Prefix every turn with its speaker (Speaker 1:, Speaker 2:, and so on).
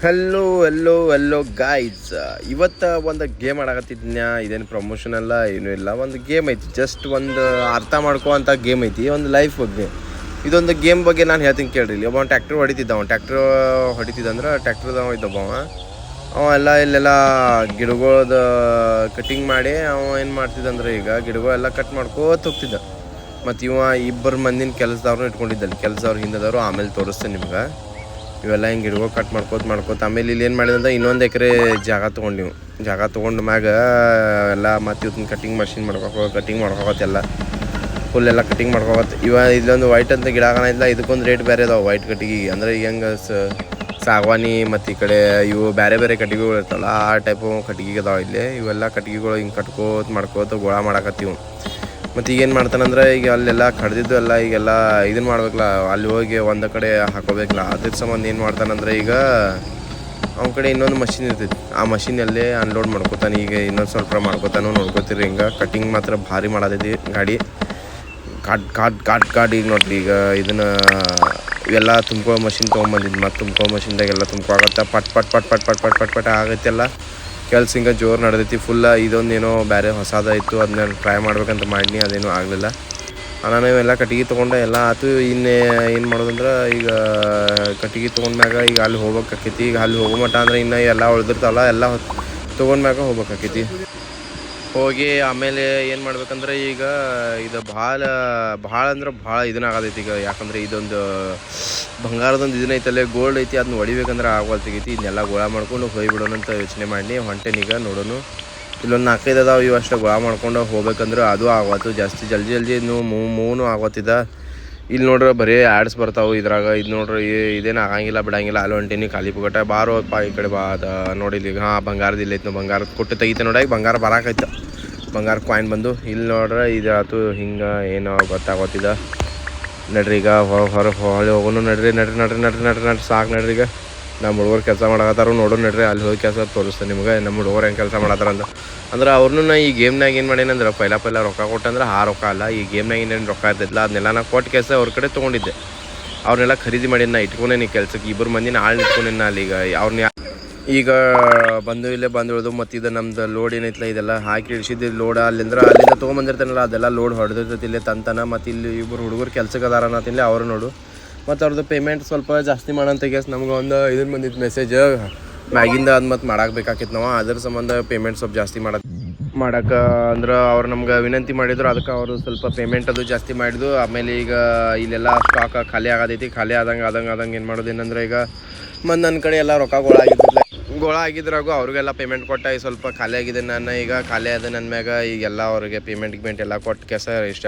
Speaker 1: Hello guys. ಇವತ್ತು ಒಂದು game ಆಡಕತ್ತಿದ್ನ್ಯಾ. ಇದೇನು ಪ್ರಮೋಷನ್ ಅಲ್ಲ, ಏನೂ ಇಲ್ಲ. ಒಂದು ಗೇಮ್ ಐತಿ, ಜಸ್ಟ್ ಒಂದು ಅರ್ಥ ಮಾಡ್ಕೋ ಅಂತ ಗೇಮ್ ಐತಿ, ಒಂದು ಲೈಫ್ ಬಗ್ಗೆ. ಇದೊಂದು ಗೇಮ್ ಬಗ್ಗೆ ನಾನು ಹೇಳ್ತೀನಿ ಕೇಳ್ರಿ. ಇಲ್ಲಿ ಒಬ್ಬ ಟ್ಯಾಕ್ಟ್ರ್ ಹೊಡಿತಿದ್ದಂದ್ರೆ ಟ್ಯಾಕ್ಟ್ರದವ ಇದ್ದೊಬ್ಬ. ಅವ ಇಲ್ಲೆಲ್ಲ ಗಿಡಗಳದ ಕಟಿಂಗ್ ಮಾಡಿ ಅವ ಏನು ಮಾಡ್ತಿದ್ದಂದ್ರೆ, ಈಗ ಗಿಡಗಳೆಲ್ಲ ಕಟ್ ಮಾಡ್ಕೋತ ಹೋಗ್ತಿದ್ದ. ಮತ್ತು ಇಬ್ಬರು ಮಂದಿನ ಕೆಲಸದವ್ರನ್ನ ಇಟ್ಕೊಂಡಿದ್ದಲ್ಲಿ, ಕೆಲಸದವ್ರು ಹಿಂದದವರು. ಆಮೇಲೆ ತೋರಿಸ್ತೇನೆ ನಿಮ್ಗೆ. ಇವೆಲ್ಲ ಹಿಂಗೆ ಗಿಡಗಳು ಕಟ್ ಮಾಡ್ಕೋತ ಆಮೇಲೆ ಇಲ್ಲಿ ಏನು ಮಾಡಿದಂದ್ರೆ ಇನ್ನೊಂದು ಎಕರೆ ಜಾಗ ತೊಗೊಂಡು ಮ್ಯಾಗ ಎಲ್ಲ ಮತ್ತು ಇವತ್ತಿನ ಕಟಿಂಗ್ ಮಷಿನ್ ಕಟಿಂಗ್ ಮಾಡ್ಕೋತೆಲ್ಲ ಫುಲ್ಲೆಲ್ಲ ಕಟಿಂಗ್ ಮಾಡ್ಕೋತ. ಇಲ್ಲೊಂದು ವೈಟ್ ಅಂತ ಗಿಡ ಇಲ್ಲ, ಇದಕ್ಕೊಂದು ರೇಟ್ ಬೇರೆ ಅದಾವೆ ವೈಟ್ ಕಟ್ಟಿಗೆ. ಅಂದರೆ ಹೆಂಗೆ ಸಾಗವಾನಿ ಮತ್ತು ಈ ಕಡೆ ಇವು ಬೇರೆ ಕಟ್ಟಿಗೆಗಳು ಇರ್ತಾವಲ್ಲ, ಆ ಟೈಪು ಕಟ್ಟಿಗೆ ಅದಾವೆ ಇಲ್ಲಿ. ಇವೆಲ್ಲ ಕಟ್ಟಿಗೆಗಳು ಹಿಂಗೆ ಮಾಡ್ಕೋತ ಗೋಳ ಮಾಡಾಕತ್ತೀವಿ. ಮತ್ತು ಈಗೇನು ಮಾಡ್ತಾನಂದ್ರೆ, ಈಗ ಅಲ್ಲೆಲ್ಲ ಕಡ್ದಿದ್ದು ಎಲ್ಲ ಈಗೆಲ್ಲ ಇದನ್ನು ಮಾಡ್ಬೇಕಲ್ಲ, ಅಲ್ಲಿ ಹೋಗಿ ಒಂದು ಕಡೆ ಹಾಕೋಬೇಕಲ್ಲ. ಅದ್ರ ಸಂಬಂಧ ಏನು ಮಾಡ್ತಾನಂದ್ರೆ, ಈಗ ಅವ್ನ ಕಡೆ ಇನ್ನೊಂದು ಮಷಿನ್ ಇರ್ತೈತಿ, ಆ ಮಷಿನಲ್ಲೇ ಅನ್ಲೋಡ್ ಮಾಡ್ಕೋತಾನೆ. ಈಗ ಇನ್ನೊಂದು ಸ್ವಲ್ಪ ಮಾಡ್ಕೋತಾನೋ ನೋಡ್ಕೋತೀರಿ. ಹಿಂಗೆ ಕಟಿಂಗ್ ಮಾತ್ರ ಭಾರಿ ಮಾಡತೈತಿ ಗಾಡಿ. ಕಾಟ್ ಈಗ ನೋಡ್ರಿ. ಈಗ ಇದನ್ನು ಇವೆಲ್ಲ ತುಂಬ್ಕೋ ಮಷಿನ್ ತೊಗೊಂಬಂದಿದ್ದು, ಮತ್ತು ತುಂಬ್ಕೋ ಮಷಿನ್ದಾಗೆಲ್ಲ ತುಂಬ್ಕೋಆಗತ್ತೆ. ಪಟ್ ಆಗೈತೆಲ್ಲ ಕೆಲ್ಸ. ಹಿಂಗೆ ಜೋರು ನಡೆದೈತಿ ಫುಲ್ಲ. ಇದೊಂದು ಏನೋ ಬೇರೆ ಹೊಸದಾಯಿತು, ಅದನ್ನ ಟ್ರೈ ಮಾಡ್ಬೇಕಂತ ಮಾಡೀನಿ, ಅದೇನೂ ಆಗಲಿಲ್ಲ. ನಾನು ಇವೆಲ್ಲ ಕಟ್ಟಿಗೆ ತೊಗೊಂಡೆ ಎಲ್ಲ ಆಯ್ತು. ಏನು ಮಾಡೋದಂದ್ರೆ, ಈಗ ಕಟ್ಟಿಗೆ ತೊಗೊಂಡ್ಮ್ಯಾಗ ಈಗ ಅಲ್ಲಿ ಹೋಗ್ಬೇಕಾಕೈತಿ. ಈಗ ಅಲ್ಲಿ ಹೋಗೋ ಮಟ್ಟ ಅಂದ್ರೆ ಇನ್ನೂ ಎಲ್ಲ ಉಳ್ದಿರ್ತಾವಲ್ಲ, ಎಲ್ಲ ತೊಗೊಂಡ್ಮ್ಯಾಗ ಹೋಗ್ಬೇಕಾಕೈತಿ. ಹೋಗಿ ಆಮೇಲೆ ಏನು ಮಾಡ್ಬೇಕಂದ್ರೆ, ಈಗ ಇದು ಭಾಳ ಇದನ್ನ ಆಗತೈತಿ ಈಗ. ಯಾಕಂದರೆ ಇದೊಂದು ಬಂಗಾರದೊಂದು ಇದನ್ನೈತಲ್ಲೇ, ಗೋಲ್ಡ್ ಐತಿ, ಅದನ್ನ ಹೊಡಿಬೇಕಂದ್ರೆ ಆಗವಲ್ತಿಗೈತಿ. ಇದನ್ನೆಲ್ಲ ಗೋಳ ಮಾಡ್ಕೊಂಡು ಹೋಗ್ಬಿಡೋಣ ಅಂತ ಯೋಚನೆ ಮಾಡಿ ಹೊಂಟೇನೀಗ. ನೋಡೋಣ, ಇಲ್ಲೊಂದು 4-5 ಅದಾವೆ. ಇವು ಅಷ್ಟು ಗೋಳ ಮಾಡ್ಕೊಂಡು ಹೋಗ್ಬೇಕಂದ್ರೆ ಅದು ಆಗತ್ತು. ಜಾಸ್ತಿ ಜಲ್ದಿ ಮೂವೂ ಆಗತ್ತಿದ. ಇಲ್ಲಿ ನೋಡ್ರಿ ಬರೀ ಆ್ಯಡ್ಸ್ ಬರ್ತಾವೆ ಇದ್ರಾಗ. ಇದು ನೋಡ್ರಿ, ಇದೇನು ಆಗಂಗಿಲ್ಲ ಬಿಡಂಗಿಲ್ಲ. ಅಲ್ಲಿ ಹೊಂಟೇನಿ ಖಾಲಿ ಪುಗಟ. ಬಾರೋಪ್ಪ ಈ ಕಡೆ ಬಾ. ನೋಡಿಲ್ಲ ಈಗ. ಬಂಗಾರದ ಇಲ್ಲ ಐತೆ, ಬಂಗಾರ ಕೊಟ್ಟು ತೆಗಿತೆ ನೋಡಿ. ಬಂಗಾರ ಬರಾಕೈತೆ, ಬಂಗಾರ ಕಾಯಿನ್ ಬಂದು. ಇಲ್ಲಿ ನೋಡ್ರೆ ಇದು ಆಯ್ತು. ಹಿಂಗೆ ಏನೋ ಗೊತ್ತಾಗೋತಿದ. ನಡ್ರಿ ಈಗ ಹೊರಗೆ ಹೋಗೋನು. ನಡ್ರಿ ಸಾಕು ನಡ್ರಿ. ಈಗ ನಮ್ಮ ಹುಡುಗರು ಕೆಲಸ ಮಾಡಕತ್ತಾರು, ನೋಡೋಣ ನಡ್ರಿ. ಅಲ್ಲಿ ಹೋಗಿ ಕೆಲಸ ತೋರಿಸ್ತೇನೆ ನಿಮ್ಗೆ, ನಮ್ಮ ಹುಡುಗರು ಹೆಂಗೆ ಕೆಲಸ ಮಾಡತ್ತಾರ ಅಂದ್ರೆ ಅವ್ರನ್ನೂ ಈ ಗೇಮ್ನಾಗ ಏನು ಮಾಡೇನಂದ್ರೆ, ಪೈಲ ರೊಕ್ಕ ಕೊಟ್ಟಂದ್ರೆ ಆ ರೊಕ್ಕ ಅಲ್ಲ, ಈ ಗೇಮ್ನಾಗ ಏನೇನು ರೊಕ್ಕ ಇರ್ತೈತಿಲ್ಲ ಅದನ್ನೆಲ್ಲ ನಾನು ಕೊಟ್ಟು ಕೆಲಸ ಅವ್ರ ಕಡೆ ತೊಗೊಂಡಿದ್ದೆ. ಅವ್ರನ್ನೆಲ್ಲ ಖರೀದಿ ಮಾಡಿ ನಾ ಇಟ್ಕೊಂಡೇನಿ ಕೆಲಸಕ್ಕೆ. ಇಬ್ಬರು ಮಂದಿನ ಆಳು ಇಟ್ಕೊಂಡೇನಿ ಅಲ್ಲಿ. ಈಗ ಅವ್ರನ್ನ ಈಗ ಇಲ್ಲೇ ಬಂದು ಉಳಿದು. ಮತ್ತು ಇದು ನಮ್ದು ಲೋಡ್ ಏನೈತಿಲ್ಲ, ಇದೆಲ್ಲ ಹಾಕಿ ಇಳಿಸಿದ್ದು ಲೋಡ್. ಅಲ್ಲಿಂದ ತೊಗೊಂಬಂದಿರ್ತಾನಲ್ಲ, ಅದೆಲ್ಲ ಲೋಡ್ ಹೊಡೆದಿರ್ತೈತಿ ಇಲ್ಲೇ ತಂತನ. ಮತ್ತು ಇಲ್ಲಿ ಇಬ್ಬರು ಹುಡುಗರು ಕೆಲ್ಸಕ್ಕೆ ಅದಾರ ಅನ್ನತ್ತಿಲ್ಲ ಅವ್ರು ನೋಡು. ಮತ್ತು ಅವ್ರದ್ದು ಪೇಮೆಂಟ್ ಸ್ವಲ್ಪ ಜಾಸ್ತಿ ಮಾಡೋಂತ ನಮ್ಗೆ ಒಂದು ಇದನ್ನು ಬಂದಿತ್ತು ಮೆಸೇಜ್ ಮ್ಯಾಗಿಂದ. ಅದು ಮತ್ತು ಮಾಡಾಕಬೇಕಾಕಿತ್ತು ನಾವು. ಅದ್ರ ಸಂಬಂಧ ಪೇಮೆಂಟ್ ಸ್ವಲ್ಪ ಜಾಸ್ತಿ ಮಾಡಕ್ಕೆ ಅಂದ್ರೆ ಅವ್ರು ನಮ್ಗೆ ವಿನಂತಿ ಮಾಡಿದ್ರು. ಅದಕ್ಕೆ ಅವರು ಸ್ವಲ್ಪ ಪೇಮೆಂಟ್ ಅದು ಜಾಸ್ತಿ ಮಾಡಿದ್ದು. ಆಮೇಲೆ ಈಗ ಇಲ್ಲೆಲ್ಲ ಸ್ಟಾಕ್ ಖಾಲಿ ಖಾಲಿ ಆದಂಗೆ ಏನು ಮಾಡೋದು ಏನಂದ್ರೆ, ಈಗ ಮತ್ತು ನನ್ನ ಕಡೆ ಎಲ್ಲ ರೊಕ್ಕ ಗೋಳ ಆಗಿದ್ರಾಗು ಅವ್ರಿಗೆಲ್ಲ ಪೇಮೆಂಟ್ ಕೊಟ್ಟ. ಈಗ ಸ್ವಲ್ಪ ಖಾಲಿ ಆಗಿದೆ ನಾನು. ಈಗ ಖಾಲಿ ಆದ ನನ್ನ ಮ್ಯಾಗ ಈಗೆಲ್ಲ ಅವ್ರಿಗೆ ಪೇಮೆಂಟ್ ಎಲ್ಲ ಕೊಟ್ಟು ಕೆಲಸ ಇಷ್ಟೆಲ್ಲ